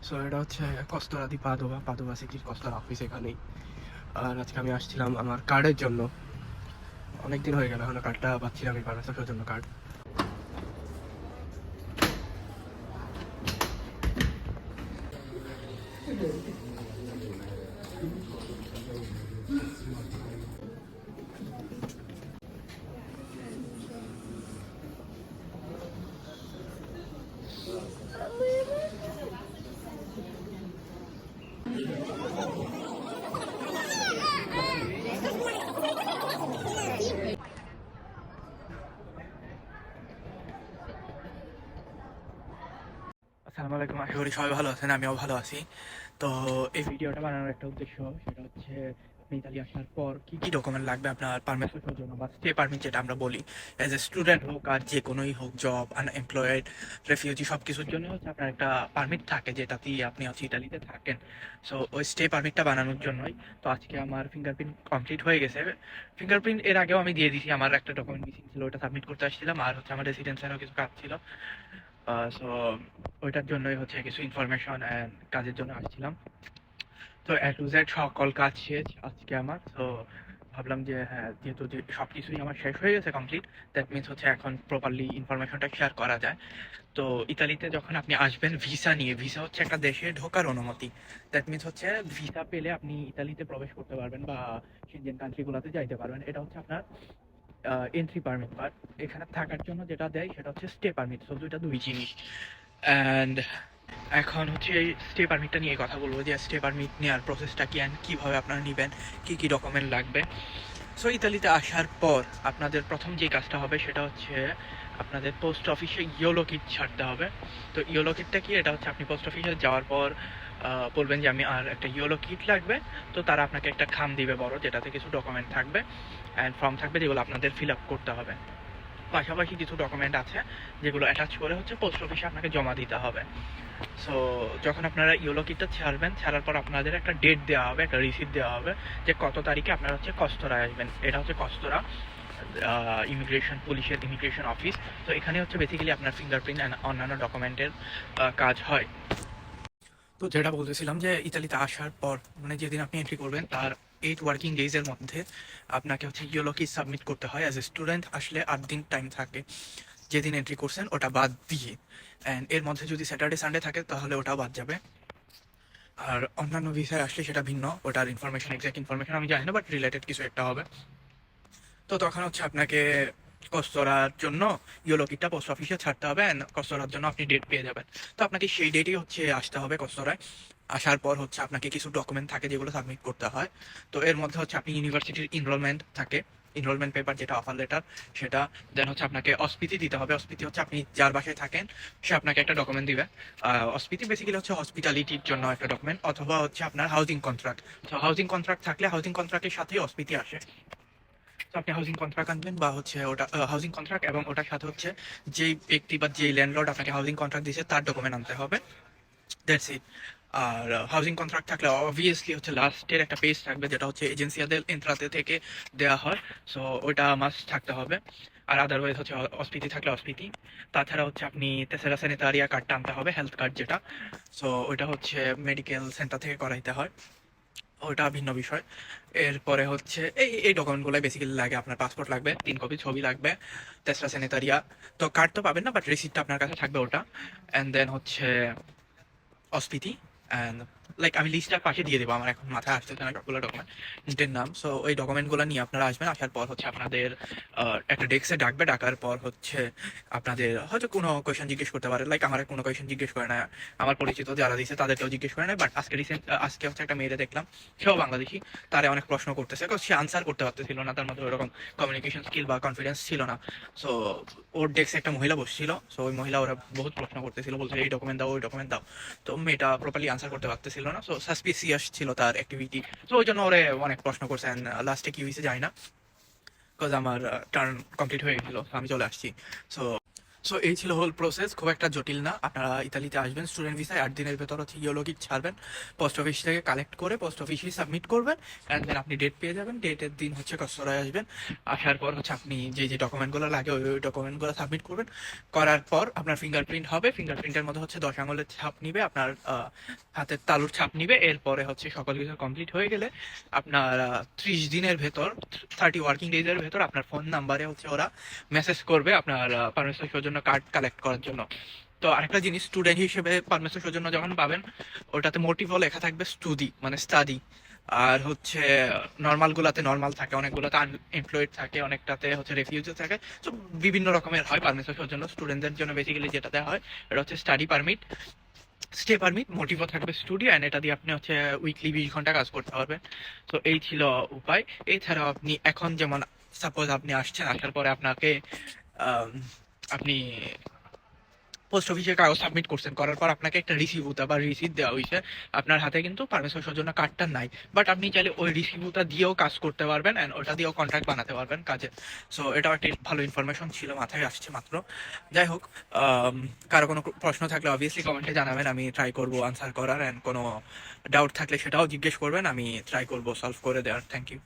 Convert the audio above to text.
So এটা হচ্ছে কস্তরা দি পাদোবা সিটির কস্তরা অফিস এখানেই। আর আজকে আমি আসছিলাম আমার কার্ডের জন্য। অনেকদিন হয়ে গেল, এখনো কার্ডটা পাচ্ছিলাম, এই বাংলাদেশের জন্য কার্ড। আসসালামু আলাইকুম, আশা করি সবাই ভালো আছেন, আমিও ভালো আছি। তো এই ভিডিওটা বানানোর একটা উদ্দেশ্য, সেটা হচ্ছে আপনি ইতালি আসার পর কি কি ডকুমেন্ট লাগবে আপনার পারমিটের জন্য, বা স্টে পারমিট যেটা আমরা বলি। অ্যাজ এ স্টুডেন্ট হোক আর যে কোনোই হোক, জব, আনএমপ্লয়েড, রেফিউজি, সব কিছুর জন্য হচ্ছে আপনার একটা পারমিট থাকে, যেটাতে আপনি হচ্ছে ইতালিতে থাকেন। সো ওই স্টে পারমিটটা বানানোর জন্যই। তো আজকে আমার ফিঙ্গারপ্রিন্ট কমপ্লিট হয়ে গেছে। ফিঙ্গারপ্রিন্ট এর আগেও আমি দিয়ে দিয়েছি, আমার একটা ডকুমেন্ট মিসিং ছিল, ওটা সাবমিট করতে আসছিলাম, আর হচ্ছে আমার রেসিডেন্সেরও কিছু কাজ ছিল। সো ওইটার জন্যই হচ্ছে কিছু ইনফরমেশন অ্যান্ড কাজের জন্য আসছিলাম। তো এ টু জেড সকল কাজ শেষ আজকে আমার। তো ভাবলাম যে হ্যাঁ, যেহেতু যে সব কিছুই আমার শেষ হয়ে গেছে কমপ্লিট, দ্যাট মিনস হচ্ছে এখন প্রপারলি ইনফরমেশনটা শেয়ার করা যায়। তো ইতালিতে যখন আপনি আসবেন ভিসা নিয়ে, ভিসা হচ্ছে একটা দেশে ঢোকার অনুমতি। দ্যাট মিনস হচ্ছে ভিসা পেলে আপনি ইতালিতে প্রবেশ করতে পারবেন বা সেনজেন কান্ট্রিগুলোতে যাইতে পারবেন। এটা হচ্ছে আপনার এন্ট্রি পারমিট। বাট এখানে থাকার জন্য যেটা দেয় সেটা হচ্ছে স্টে পারমিট। সো দুইটা দুই জিনিস। অ্যান্ড এখন হচ্ছে এই স্টে পারমিটটা নিয়ে কথা বলবো, যে স্টে পারমিট নেওয়ার প্রসেসটা কি অ্যান্ড কীভাবে আপনারা নেবেন, কী কী ডকুমেন্ট লাগবে। সো ইতালিতে আসার পর আপনাদের প্রথম যে কাজটা হবে সেটা হচ্ছে আপনাদের পোস্ট অফিসে ইয়োলো কিট ছাড়তে হবে। তো ইয়োলো কিটটা কি, এটা হচ্ছে আপনি পোস্ট অফিসে যাওয়ার পর বলবেন যে আমি আর একটা ইয়োলো কিট লাগবে। তো তারা আপনাকে একটা খাম দিবে বড়, যেটাতে কিছু ডকুমেন্ট থাকবে অ্যান্ড ফর্ম থাকবে, যেগুলো আপনাদের ফিল আপ করতে হবে। পাশাপাশি কিছু ডকুমেন্ট আছে যেগুলো অ্যাটাচ করে হচ্ছে পোস্ট অফিসে আপনাকে জমা দিতে হবে। সো যখন আপনারা ইয়োলো কিটটা ছাড়বেন, ছাড়ার পর আপনাদের একটা ডেট দেওয়া হবে, একটা রিসিপ্ট দেওয়া হবে যে কত তারিখে আপনারা হচ্ছে কস্তরায় আসবেন। এটা হচ্ছে কস্তরা ইমিগ্রেশন, পুলিশের ইমিগ্রেশন অফিস। তো এখানে হচ্ছে বেসিক্যালি আপনার ফিঙ্গারপ্রিন্ট অ্যান্ড অন্যান্য ডকুমেন্টের কাজ হয়। তো যেটা বলতেছিলাম, যে ইতালিতে আসার পর মানে যেদিন আপনি এন্ট্রি করবেন তার 8 ওয়ার্কিং ডেজের মধ্যে আপনাকে হচ্ছে ইয়োলো কি সাবমিট করতে হয়। অ্যাজ এ স্টুডেন্ট আসলে 8 দিন টাইম থাকে যেদিন এন্ট্রি করছেন ওটা বাদ দিয়ে। অ্যান্ড এর মধ্যে যদি স্যাটারডে সানডে থাকে তাহলে ওটাও বাদ যাবে। আর অন্যান্য ভিসায় আসলে সেটা ভিন্ন, ওটার ইনফরমেশন, এক্সাক্ট ইনফরমেশন আমি জানি না, বাট রিলেটেড কিছু একটা হবে। তো তখন হচ্ছে আপনাকে কস্তরার জন্য ইয়োলো কিটটা পোস্ট অফিসে ছাড়তে হবে অ্যান্ড কস্তরার জন্য আপনি ডেট পেয়ে যাবেন। তো আপনাকে সেই ডেটেই হচ্ছে আসতে হবে কস্তরায়। আসার পর হচ্ছে আপনাকে কিছু ডকুমেন্ট থাকে যেগুলো সাবমিট করতে হয়। তো এর মধ্যে হচ্ছে আপনি ইউনিভার্সিটির ইনরোলমেন্ট থাকে, ইনরোলমেন্ট পেপার যেটা অফার লেটার, সেটা। দেন হচ্ছে আপনাকে অস্পিতি দিতে হবে। অস্পিতি হচ্ছে আপনি যার বাসায় থাকেন সে আপনাকে একটা ডকুমেন্ট দিবে। অস্পিতি বেসিক্যালি হচ্ছে হসপিটালিটির জন্য একটা ডকুমেন্ট, অথবা হচ্ছে আপনার হাউজিং কন্ট্রাক্ট। তো হাউজিং কন্ট্রাক্ট থাকলে হাউজিং কন্ট্রাক্টের সাথেই অস্পিতি আসে। তো আপনি হাউজিং কন্ট্রাক্ট আনবেন, বা হচ্ছে ওটা হাউজিং কন্ট্রাক্ট, এবং ওটার সাথে হচ্ছে যেই ব্যক্তি বা যেই ল্যান্ডলর্ড আপনাকে হাউজিং কন্ট্রাক্ট দিয়েছে তার ডকুমেন্ট আনতে হবে। That's it. আর হাউজিং কন্ট্রাক্ট থাকলে অবভিয়াসলি হচ্ছে লাস্টের একটা পেজ থাকবে, যেটা হচ্ছে এজেন্সিয়াদের এন্ট্রাতে থেকে দেওয়া হয়। সো ওইটা মাস্ট থাকতে হবে। আর আদারওয়াইজ হচ্ছে অস্পিতি থাকলে অস্পিতি। তাছাড়া হচ্ছে আপনি তেসেরা স্যানিটারিয়া কার্ডটা আনতে হবে, হেলথ কার্ড যেটা। সো ওইটা হচ্ছে মেডিকেল সেন্টার থেকে করাইতে হয়, ওটা ভিন্ন বিষয়। এরপরে হচ্ছে এই এই ডকুমেন্টগুলো বেসিক্যালি লাগে। আপনার পাসপোর্ট লাগবে, 3 কপি ছবি লাগবে, তেসরা স্যানিটারিয়া। তো কার্ড তো পাবেন না, বাট রিসিপ্টটা আপনার কাছে থাকবে ওটা। অ্যান্ড দেন হচ্ছে অস্পিতি। অ্যান্ড লাইক আমি লিস্টটার পাশে দিয়ে দেবো, আমার এখন মাথায় আসতেছে না সবগুলো ডকুমেন্টের নাম। সো ওই ডকুমেন্টগুলো নিয়ে আপনারা আসবেন। আসার পর হচ্ছে আপনাদের একটা ডেস্কে ডাকবে। ডাকার পর হচ্ছে আপনাদের হয়তো কোনো কোয়েশন জিজ্ঞেস করতে পারে, লাইক আমার কোনো কোয়েশন জিজ্ঞেস করে না, আমার পরিচিত যারা দিয়েছে তাদেরকেও জিজ্ঞেস করে না। বাট আজকে হচ্ছে একটা মেয়েরে দেখলাম, সেও বাংলাদেশি, তারে অনেক প্রশ্ন করতেছে, সে আনসার করতে পারতেছিল না, তার মধ্যে ওরকম কমিউনিকেশন স্কিল বা কনফিডেন্স ছিল না। সো ওর ডেস্কে একটা মহিলা বসছিল, সো ওই মহিলা ওরা বহুত প্রশ্ন করতেছিল, বলছে এই ডকুমেন্ট দাও, ওই ডকুমেন্ট দাও। তো মেয়েটা প্রপারলি আনসার করতে পারতেছিল না, সো সাসপিসিয়াস ছিল তার অ্যাক্টিভিটি। তো ওই জন্য ওরে অনেক প্রশ্ন করছে। লাস্টে কি হয়েছে জানি না, বিকজ আমার টার্ন কমপ্লিট হয়ে গেছিল, আমি চলে আসছি। সো সো এই ছিল হোল প্রসেস, খুব একটা জটিল না। আপনারা ইতালিতে আসবেন স্টুডেন্ট ভিসায়, 8 দিনের ভেতর হচ্ছে ইয়েলো কিট ছাড়বেন, পোস্ট অফিস থেকে কালেক্ট করে পোস্ট অফিসে সাবমিট করবেন, অ্যান্ড দেন আপনি ডেট পেয়ে যাবেন। ডেটের দিন হচ্ছে কস্তরায় আসবেন, আসার পর হচ্ছে আপনি যে যে ডকুমেন্টগুলো লাগে ওই ওই ডকুমেন্টগুলো সাবমিট করবেন। করার পর আপনার ফিঙ্গারপ্রিন্ট হবে, ফিঙ্গারপ্রিন্টের মধ্যে হচ্ছে 10 আঙুলের ছাপ নিবে, আপনার হাতের তালুর ছাপ নিবে। এরপরে হচ্ছে সকল কিছু কমপ্লিট হয়ে গেলে আপনার 30 দিনের ভেতর, 30 ওয়ার্কিং ডেজের ভেতর আপনার ফোন নাম্বারে হচ্ছে ওরা মেসেজ করবে আপনার পারমিশন সৌজন্য কার্ড কালেক্ট করার জন্য। তো আরেকটা জিনিস, স্টুডেন্ট হিসেবে পারমিশন সৌজন্য যখন পাবেন, ওটাতে মোটিভও লেখা থাকবে স্টুডি মানে স্টাডি। আর হচ্ছে নর্মাল গুলাতে নর্মাল থাকে, অনেকগুলোতে আনএমপ্লয়েড থাকে, অনেকটাতে হচ্ছে রেফিউজি থাকে। তো বিভিন্ন রকমের হয় পারমিশন সৌজন্য। স্টুডেন্টদের জন্য বেসিক্যালি যেটা দেওয়া হয় এটা হচ্ছে স্টাডি পারমিট, স্টে পারমিট, মোটিভও থাকবে স্টুডিও, অ্যান্ড এটা দিয়ে আপনি হচ্ছে উইকলি 20 ঘন্টা কাজ করতে পারবেন। তো এই ছিল উপায়। এছাড়াও আপনি এখন যেমন সাপোজ আপনি আসছেন, আসার পরে আপনাকে আম, আপনি পোস্ট অফিসে কাগজ সাবমিট করছেন, করার পর আপনাকে একটা রিসিভুতা বা রিসিট দেওয়া হয়েছে, আপনার হাতে কিন্তু পারমিশন সৌজন্য কার্ডটা নাই, বাট আপনি চাইলে ওই রিসিভুতা দিয়েও কাজ করতে পারবেন, অ্যান্ড ওটা দিয়েও কন্ট্রাক্ট বানাতে পারবেন কাজে। সো এটাও একটা ভালো ইনফরমেশন ছিল, মাথায় আসছে মাত্র। যাই হোক, কারো কোনো প্রশ্ন থাকলে অবভিয়াসলি কমেন্টে জানাবেন, আমি ট্রাই করবো আনসার করার, অ্যান্ড কোনো ডাউট থাকলে সেটাও জিজ্ঞেস করবেন, আমি ট্রাই করবো সলভ করে দেওয়ার। Thank you.